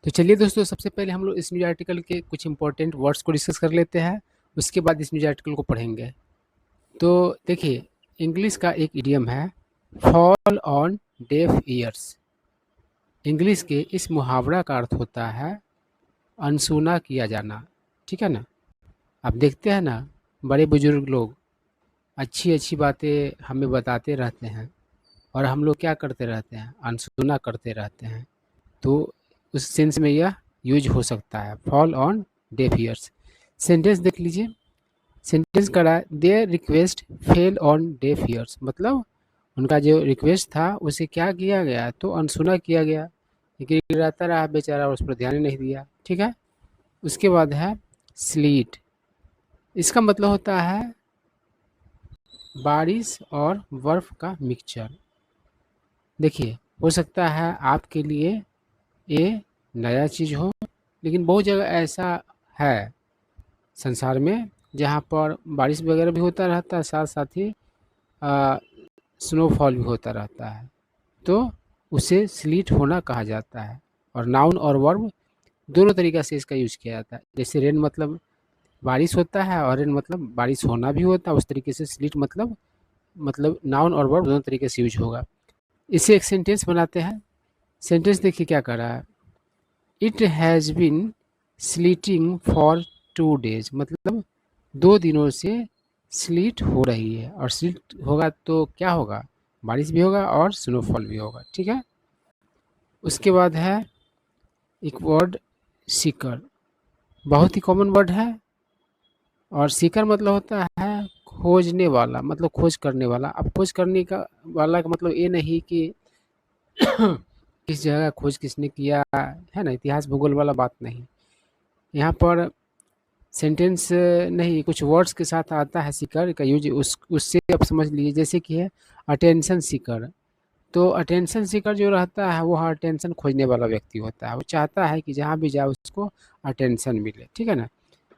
तो चलिए दोस्तों, सबसे पहले हम लोग इस न्यूज़ आर्टिकल के कुछ इंपॉर्टेंट वर्ड्स को डिस्कस कर लेते हैं। उसके बाद इस न्यूज़ आर्टिकल को पढ़ेंगे। तो देखिए, इंग्लिश का एक इडियम है, fall on def years. English के इस मुहावरा का अर्थ होता है अनसुना किया जाना। ठीक है ना। आप देखते हैं ना, बड़े बुजुर्ग लोग अच्छी अच्छी बातें हमें बताते रहते हैं और हम लोग क्या करते रहते हैं, अनसुना करते रहते हैं। तो उस सेंस में यह यूज हो सकता है, fall on def years. Sentence देख लीजिए। सेंटेंस करा, there request fell on def years, मतलब उनका जो रिक्वेस्ट था उसे क्या किया गया, तो अनसुना किया गया। गिड़गिड़ाता रहा बेचारा और उस पर ध्यान ही नहीं दिया। ठीक है। उसके बाद है स्लीट। इसका मतलब होता है बारिश और बर्फ का मिक्सचर। देखिए, हो सकता है आपके लिए ये नया चीज़ हो, लेकिन बहुत जगह ऐसा है संसार में जहाँ पर बारिश वगैरह भी होता रहता है, साथ साथ ही स्नोफॉल भी होता रहता है। तो उसे स्लीट होना कहा जाता है। और नाउन और वर्ब दोनों तरीक़ा से इसका यूज़ किया जाता है। जैसे रेन मतलब बारिश होता है और रेन मतलब बारिश होना भी होता है, उस तरीके से स्लीट मतलब नाउन और वर्ब दोनों तरीके से यूज होगा। इसे एक सेंटेंस बनाते हैं। सेंटेंस देखिए क्या कर रहा है, it has been sleeting for 2 days, मतलब 2 दिनों से स्लीट हो रही है। और स्लीट होगा तो क्या होगा, बारिश भी होगा और स्नोफॉल भी होगा। ठीक है। उसके बाद है एक वर्ड सीकर, बहुत ही कॉमन वर्ड है। और सीकर मतलब होता है खोजने वाला, मतलब खोज करने वाला। अब खोज करने का वाला का मतलब ये नहीं कि किस जगह खोज किसने किया है ना, इतिहास भूगोल वाला बात नहीं। यहाँ पर सेंटेंस नहीं, कुछ वर्ड्स के साथ आता है सीकर का यूज, उससे आप समझ लीजिए। जैसे कि है अटेंशन सीकर। तो अटेंशन सीकर जो रहता है वो अटेंशन खोजने वाला व्यक्ति होता है। वो चाहता है कि जहाँ भी जाए उसको अटेंशन मिले। ठीक है ना।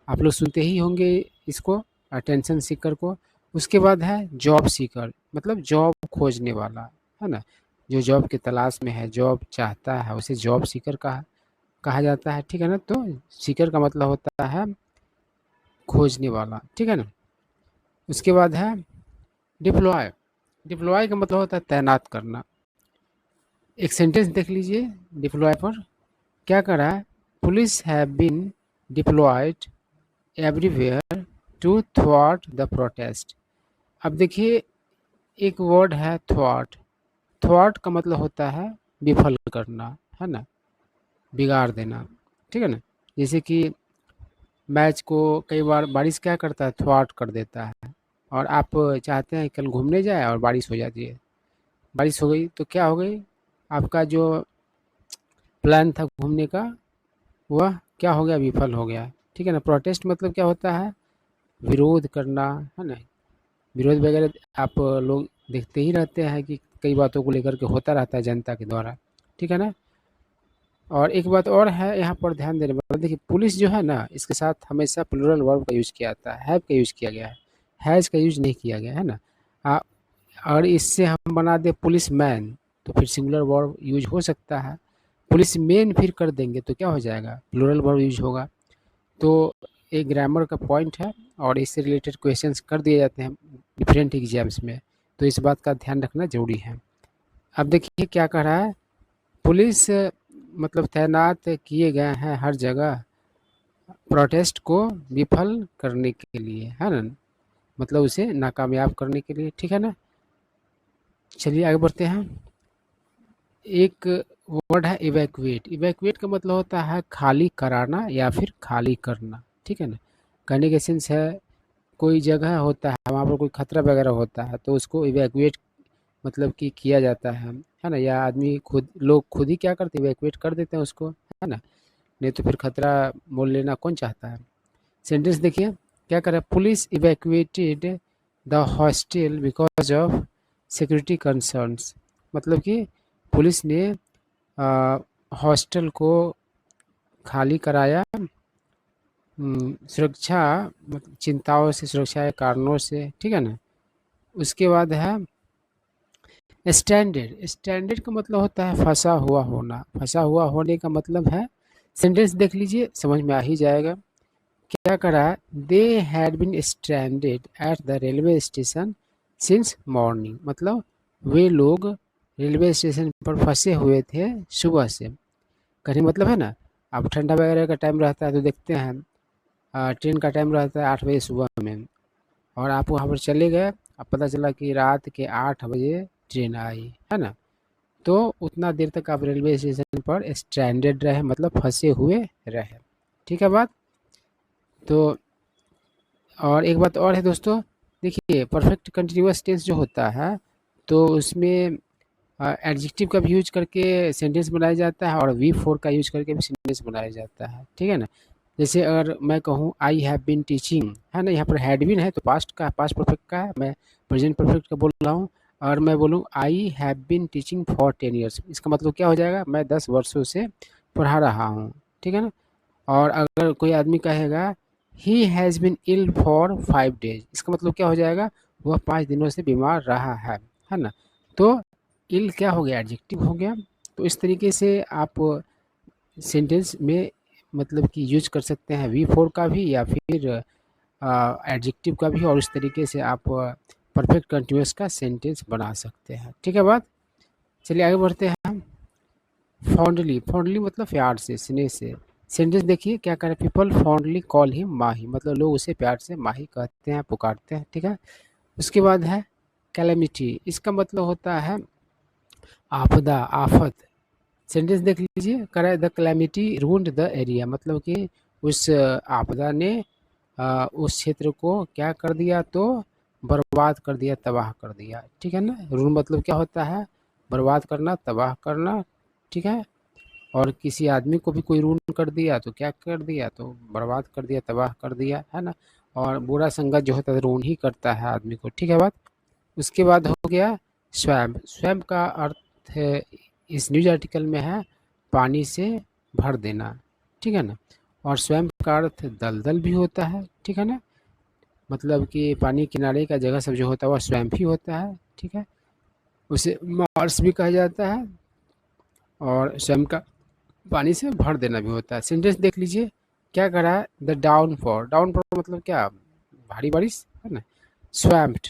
आप लोग सुनते ही होंगे इसको, अटेंशन सीकर को। उसके बाद है जॉब सीकर, मतलब जॉब खोजने वाला, है ना। जो जॉब की तलाश में है, जॉब चाहता है, उसे जॉब सीकर कहा जाता है। ठीक है ना। तो सीकर का मतलब होता है खोजने वाला। ठीक है ना। उसके बाद है डिप्लॉय। डिप्लॉय का मतलब होता है तैनात करना। एक सेंटेंस देख लीजिए डिप्लॉय पर क्या कर रहा है, police have been deployed everywhere to थ्वाट द प्रोटेस्ट। अब देखिए, एक वर्ड है थ्वाट। थ्वाट का मतलब होता है विफल करना, है ना, बिगाड़ देना। ठीक है ना। जैसे कि मैच को कई बार बारिश क्या करता है, थ्वाट कर देता है। और आप चाहते हैं कल घूमने जाए और बारिश हो जाती है। बारिश हो गई तो क्या हो गई, आपका जो प्लान था घूमने का वह क्या हो गया, विफल हो गया। ठीक है ना। प्रोटेस्ट मतलब क्या होता है, विरोध करना, है ना। विरोध वगैरह आप लोग देखते ही रहते हैं कि कई बातों को लेकर के होता रहता है जनता के द्वारा। ठीक है ना। और एक बात और है यहाँ पर ध्यान देने वाला, देखिए पुलिस जो है ना, इसके साथ हमेशा प्लूरल वर्ब का यूज़ किया जाता है, हैव का यूज़ किया गया है, हैज़ का यूज़ नहीं किया गया है ना। आ, और इससे हम बना दे पुलिस मैन, तो फिर सिंगुलर वर्ब यूज हो सकता है। पुलिस मैन फिर कर देंगे तो क्या हो जाएगा, प्लूरल वर्ब यूज होगा। तो एक ग्रामर का पॉइंट है और इससे रिलेटेड क्वेश्चंस कर दिए जाते हैं डिफरेंट एग्जाम्स में। तो इस बात का ध्यान रखना ज़रूरी है। अब देखिए क्या कह रहा है, पुलिस मतलब तैनात किए गए हैं हर जगह प्रोटेस्ट को विफल करने के लिए, है ना, मतलब उसे नाकामयाब करने के लिए। ठीक है ना। चलिए आगे बढ़ते हैं। एक वर्ड है इवैक्यूएट। इवैक्यूएट का मतलब होता है खाली कराना या फिर खाली करना। ठीक है ना। कहने के सेंस है कोई जगह होता है वहाँ पर कोई खतरा वगैरह होता है तो उसको इवैक्यूएट मतलब कि किया जाता है ना। या आदमी खुद, लोग खुद ही क्या करते हैं, इवैक्यूएट कर देते हैं उसको, है ना। नहीं तो फिर खतरा मोल लेना कौन चाहता है। सेंटेंस देखिए क्या कर रहा है, police evacuated the hostel because of security concerns, मतलब कि पुलिस ने हॉस्टल को खाली कराया सुरक्षा मतलब चिंताओं से, सुरक्षा के कारणों से। ठीक है ना। उसके बाद है स्टैंडर्ड। स्टैंडर्ड का मतलब होता है फंसा हुआ होना। फंसा हुआ होने का मतलब है सेंटेंस देख लीजिए, समझ में आ ही जाएगा। क्या करा, they had been stranded at the railway station since morning, मतलब वे लोग रेलवे स्टेशन पर फंसे हुए थे सुबह से। कहने मतलब है ना, अब ठंडा वगैरह का टाइम रहता है तो देखते हैं ट्रेन का टाइम रहता है 8 बजे सुबह में, और आप वहाँ पर चले गए, अब पता चला कि रात के 8 बजे ट्रेन आई, है ना। तो उतना देर तक आप रेलवे स्टेशन पर स्ट्रैंडेड रहे, मतलब फंसे हुए रहे। ठीक है बात। तो और एक बात और है दोस्तों, देखिए परफेक्ट कंटिन्यूअस टेंस जो होता है तो उसमें एडजेक्टिव का भी यूज करके सेंटेंस बनाया जाता है और वी फोर का यूज करके भी सेंटेंस बनाया जाता है। ठीक है ना। जैसे अगर मैं कहूँ आई हैव बीन टीचिंग, है ना, यहाँ पर हैड बीन है तो पास्ट का, पास्ट परफेक्ट का है, मैं प्रेजेंट परफेक्ट का बोल रहा हूँ। और मैं बोलूँ I have been teaching for 10 years, इसका मतलब क्या हो जाएगा, मैं 10 वर्षों से पढ़ा रहा हूँ। ठीक है ना। और अगर कोई आदमी कहेगा he has been ill for 5 days, इसका मतलब क्या हो जाएगा, वह 5 दिनों से बीमार रहा है ना। तो इल क्या हो गया, एडजेक्टिव हो गया। तो इस तरीके से आप सेंटेंस में मतलब कि यूज कर सकते हैं वी फोर का भी या फिर एडजेक्टिव का भी, और इस तरीके से आप परफेक्ट कंटिन्यूअस का सेंटेंस बना सकते हैं। ठीक है बात। चलिए आगे बढ़ते हैं। फॉन्डली, फॉन्डली मतलब प्यार से, स्नेह से। सेंटेंस देखिए क्या कर रहे, पीपल फॉन्डली कॉल हिम माही, मतलब लोग उसे प्यार से माही कहते हैं, पुकारते हैं। ठीक है। उसके बाद है कैलेमिटी, इसका मतलब होता है आपदा, आफत। सेंटेंस देख लीजिए, कर द कैलेमिटी रून्ड द एरिया, मतलब कि उस आपदा ने उस क्षेत्र को क्या कर दिया, तो बर्बाद कर दिया, तबाह कर दिया। ठीक है ना। रून मतलब क्या होता है, बर्बाद करना, तबाह करना। ठीक है। और किसी आदमी को भी कोई रूल कर दिया तो क्या कर दिया, तो बर्बाद कर दिया, तबाह कर दिया, है ना। और बुरा संगत जो होता है रून ही करता है आदमी को। ठीक है बात। उसके बाद हो गया स्वयं, स्वयं का अर्थ है, इस न्यूज आर्टिकल में है पानी से भर देना। ठीक है ना। और स्वयं का अर्थ दलदल भी होता है। ठीक है ना। मतलब कि पानी किनारे का जगह सब जो होता है वह स्वयं ही होता है। ठीक है। उसे मार्स भी कहा जाता है, और स्वयं का पानी से भर देना भी होता है। सेंटेंस देख लीजिए, क्या करा है, द डाउनफॉल, डाउनफॉल मतलब क्या, भारी बारिश, है ना। स्वैम्प्ड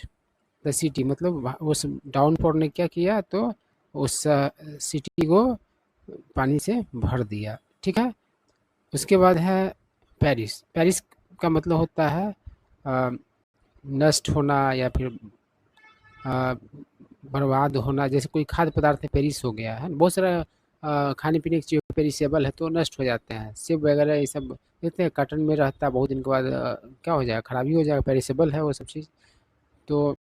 द सिटी, मतलब उस डाउनफॉल ने क्या किया, तो उस सिटी को पानी से भर दिया। ठीक है। उसके बाद है पेरिस, पेरिस का मतलब होता है अ, नष्ट होना या फिर अ, बर्बाद होना। जैसे कोई खाद्य पदार्थ है पेरिस हो गया है, बहुत सारा खाने पीने की चीज़ पेरिसेबल है तो नष्ट हो जाते हैं, सेब वगैरह ये सब देखते हैं कार्टन में रहता है, बहुत दिन के बाद क्या हो जाएगा, खराबी हो जाएगा, पेरिसेबल है वो सब चीज़। तो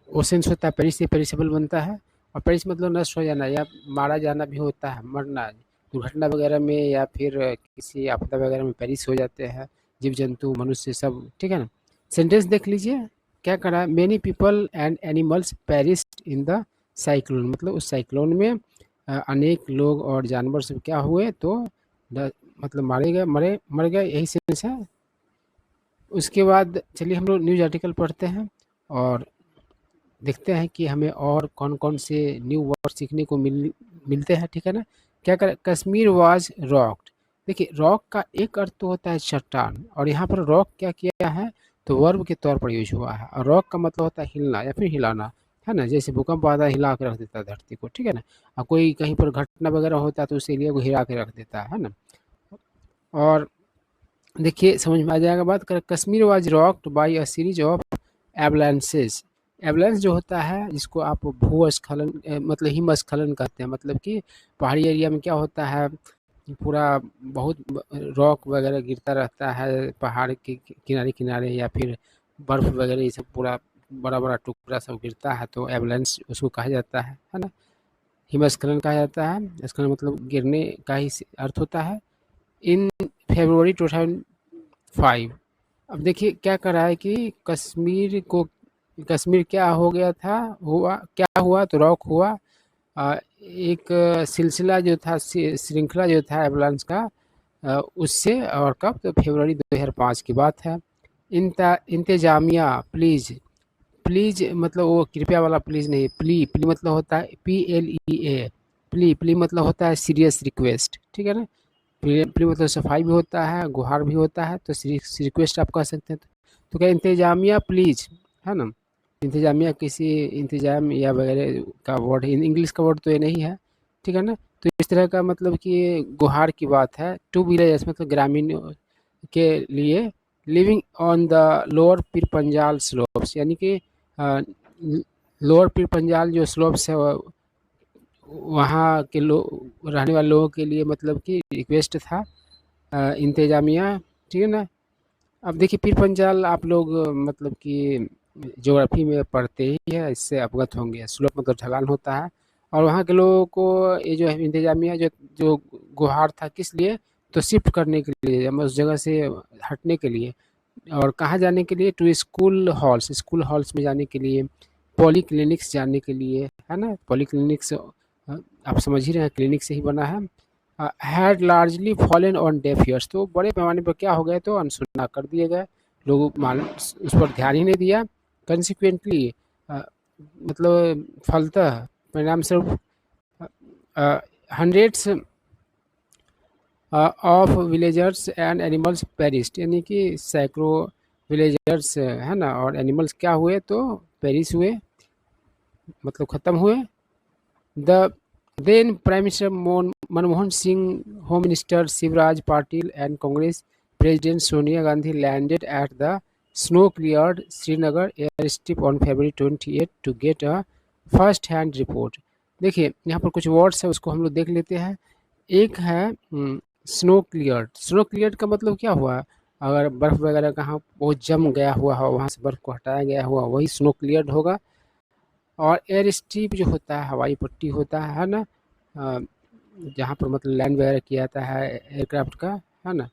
वो सेंस होता है पेरिस से पेरिसेबल बनता है। और पेरिस मतलब नष्ट हो जाना या मारा जाना भी होता है, मरना, दुर्घटना वगैरह में या फिर किसी आपदा वगैरह में पेरिस हो जाते हैं जीव जंतु मनुष्य सब। ठीक है ना। सेंटेंस देख लीजिए, क्या करा, many people and animals perished in the cyclone, मतलब उस साइक्लोन में अनेक लोग और जानवर सब क्या हुए, तो मतलब मारे गए, मर गए, यही सेंस है। उसके बाद चलिए हम लोग न्यूज़ आर्टिकल पढ़ते हैं और देखते हैं कि हमें और कौन-कौन से न्यू वर्ड सीखने को मिलते हैं। ठीक है ना। क्या करें, कश्मीर वाज रॉक्ड, देखिए रॉक का एक अर्थ तो होता है चट्टान, और यहाँ पर रॉक क्या किया है, तो वर्ब के तौर पर यूज हुआ है। और रॉक का मतलब होता है हिलना या फिर हिलाना, है ना। जैसे भूकंप आता है हिला के रख देता है धरती को। ठीक है ना। और कोई कहीं पर घटना वगैरह होता है तो उस एरिया को हिला के रख देता है ना। और देखिए समझ में आ जाएगा बात। कर Kashmir was rocked by a series of avalanches, avalanche जो होता है जिसको आप भूस्खलन मतलब हिमस्खलन कहते हैं, मतलब कि पहाड़ी एरिया में क्या होता है, पूरा बहुत रॉक वगैरह गिरता रहता है पहाड़ के किनारे किनारे, या फिर बर्फ वगैरह ये सब पूरा बड़ा बड़ा टुकड़ा सब गिरता है, तो एवलांस उसको कहा जाता है ना। हिमस्खलन कहा जाता है, इसका मतलब गिरने का ही अर्थ होता है। इन फेब्रुवरी 2005, अब देखिए क्या कर रहा है कि कश्मीर को, कश्मीर क्या हो गया था, हुआ क्या हुआ, तो रॉक हुआ। एक सिलसिला जो था, श्रृंखला जो था एवलांस का, उससे, और कब, तो फरवरी 2005 की बात है। इंतजामिया प्लीज़, प्लीज़ मतलब वो कृपया वाला प्लीज़ नहीं, प्ली, प्ली मतलब होता है PLEA, प्ली, प्ली मतलब होता है सीरियस रिक्वेस्ट। ठीक है ना। प्री मतलब सफाई भी होता है, गुहार भी होता है, तो रिक्वेस्ट आप कह सकते हैं। तो क्या इंतजामिया प्लीज, है ना। इंतजामिया किसी इंतजाम या वगैरह का वर्ड, इंग्लिश का वर्ड तो ये नहीं है, ठीक है ना। तो इस तरह का मतलब कि गुहार की बात है। टू विलेजर्स मतलब ग्रामीण के लिए living on the lower Pir Panjal slopes, यानी कि लोअर पीर पंजाल जो स्लोप्स है वहाँ के लोग रहने वाले लोगों के लिए मतलब कि रिक्वेस्ट था इंतजामिया, ठीक है ना। अब देखिए पीर पंजाल आप लोग मतलब कि ज्योग्राफी में पढ़ते ही है, इससे अवगत होंगे। स्लोप मतलब ढलान होता है, और वहाँ के लोगों को ये जो है इंतजामिया जो जो गुहार था किस लिए, तो शिफ्ट करने के लिए, हम उस जगह से हटने के लिए। और कहाँ जाने के लिए, टू स्कूल हॉल्स में जाने के लिए, पॉलीक्लिनिक्स जाने के लिए, है ना। पॉलीक्लिनिक्स आप समझ ही रहे हैं, क्लिनिक से ही बना है। Had largely fallen on def years, तो बड़े पैमाने पर क्या हो गए, तो अनसुना कर दिए गए। लोग मालूम उस पर ध्यान ही नहीं दिया। कंसिक्वेंटली मतलब फलतः परिणाम स्वरूप hundreds of villagers and animals perished, यानी कि सैकड़ों विलेजर्स है ना और एनिमल्स क्या हुए, तो पेरिस हुए, मतलब खत्म हुए। The then Prime Minister Manmohan Singh, Home Minister Shivraj Patil and Congress President Sonia Gandhi landed at the snow-cleared Srinagar airstrip on February 28 to get a first-hand report। देखिए यहाँ पर कुछ वर्ड्स है, उसको हम लोग देख लेते हैं। एक है स्नो क्लियर्ड। स्नो क्लियर्ड का मतलब क्या हुआ, अगर बर्फ़ वगैरह कहाँ बहुत जम गया हुआ हो, वहाँ से बर्फ़ को हटाया गया हुआ, वही स्नो क्लियर्ड होगा। और एयर स्ट्रिप जो होता है, हवाई पट्टी होता है ना, अ, जहाँ पर मतलब लैंड वगैरह किया जाता है एयरक्राफ्ट का, है ना।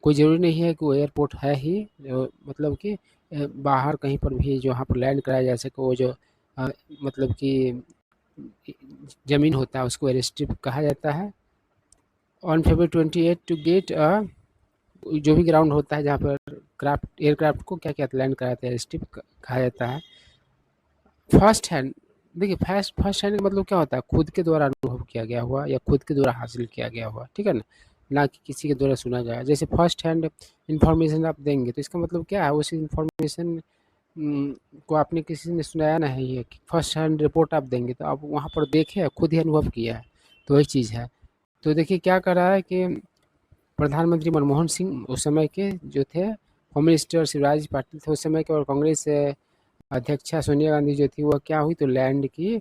कोई ज़रूरी नहीं है कि वो एयरपोर्ट है ही, जो मतलब कि बाहर कहीं पर भी जहाँ पर लैंड कराया जा सके, वो जो अ, मतलब कि ज़मीन होता है उसको एयर स्ट्रिप कहा जाता है। ऑन February 28 टू गेट जो भी ग्राउंड होता है जहाँ पर एयरक्राफ्ट को क्या क्या लैंड कराया जाता है, एयर स्ट्रिप कहा जाता है। फर्स्ट हैंड, देखिए फर्स्ट हैंड का मतलब क्या होता है, खुद के द्वारा अनुभव किया गया हुआ या खुद के द्वारा हासिल किया गया हुआ, ठीक है ना, ना कि किसी के द्वारा सुना गया। जैसे फर्स्ट हैंड इंफॉर्मेशन आप देंगे तो इसका मतलब क्या है, उस इंफॉर्मेशन को आपने किसी ने सुनाया नहीं है, कि फर्स्ट हैंड रिपोर्ट आप देंगे तो आप वहाँ पर देखे, खुद ही अनुभव किया है, तो वही चीज़ है। तो देखिए क्या कर रहा है कि प्रधानमंत्री मनमोहन सिंह उस समय के जो थे, होम मिनिस्टर शिवराज पाटिल थे उस समय के, और कांग्रेस अध्यक्षा सोनिया गांधी जो थी, वह क्या हुई, तो लैंड की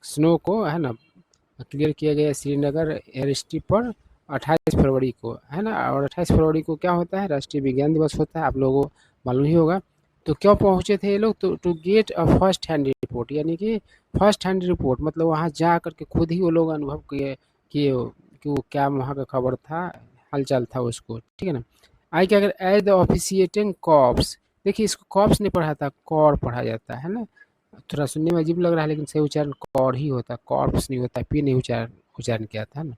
स्नो को, है ना, क्लियर किया गया श्रीनगर एयर स्ट्रिप पर 28 फरवरी को, है ना। और 28 फरवरी को क्या होता है, राष्ट्रीय विज्ञान दिवस होता है, आप लोगों को मालूम ही होगा। तो क्यों पहुँचे थे ये लोग, तो to get a first hand report, यानी कि फर्स्ट हैंड रिपोर्ट मतलब वहाँ जा करके खुद ही वो लोग अनुभव किए कि वो क्या वहाँ का खबर था, हालचाल था उसको, ठीक है ना। आई क्या अगर एज द ऑफिशिएटिंग कॉप्स, देखिए इसको कॉप्स नहीं पढ़ा था, कॉर पढ़ा जाता है ना। थोड़ा सुनने में अजीब लग रहा है, लेकिन सही उच्चारण कॉर ही होता है, कॉर्प्स नहीं होता, पी नहीं उच्चारण किया था ना।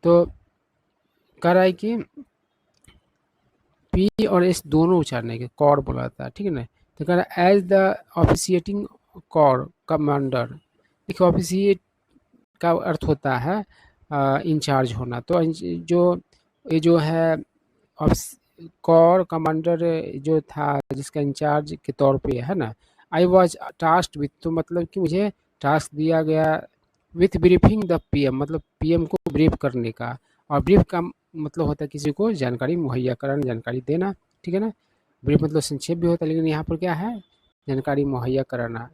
तो कह रहा है कि पी और एस दोनों उच्चारण है, कि कॉर बोला था, ठीक है ना। तो कह रहा है as the officiating corps commander, देखिए ऑफिशिएट का अर्थ होता है इंचार्ज होना। तो जो ये जो है कॉर कमांडर जो था, जिसका इंचार्ज के तौर पे, है ना, आई वॉज टास्क्ड विथ, तो मतलब कि मुझे टास्क दिया गया विथ ब्रीफिंग द पीएम, मतलब पीएम को ब्रीफ करने का। और ब्रीफ का मतलब होता है किसी को जानकारी मुहैया कराना, जानकारी देना, ठीक है ना। ब्रीफ मतलब संक्षेप भी होता है, लेकिन यहाँ पर क्या है, जानकारी मुहैया कराना,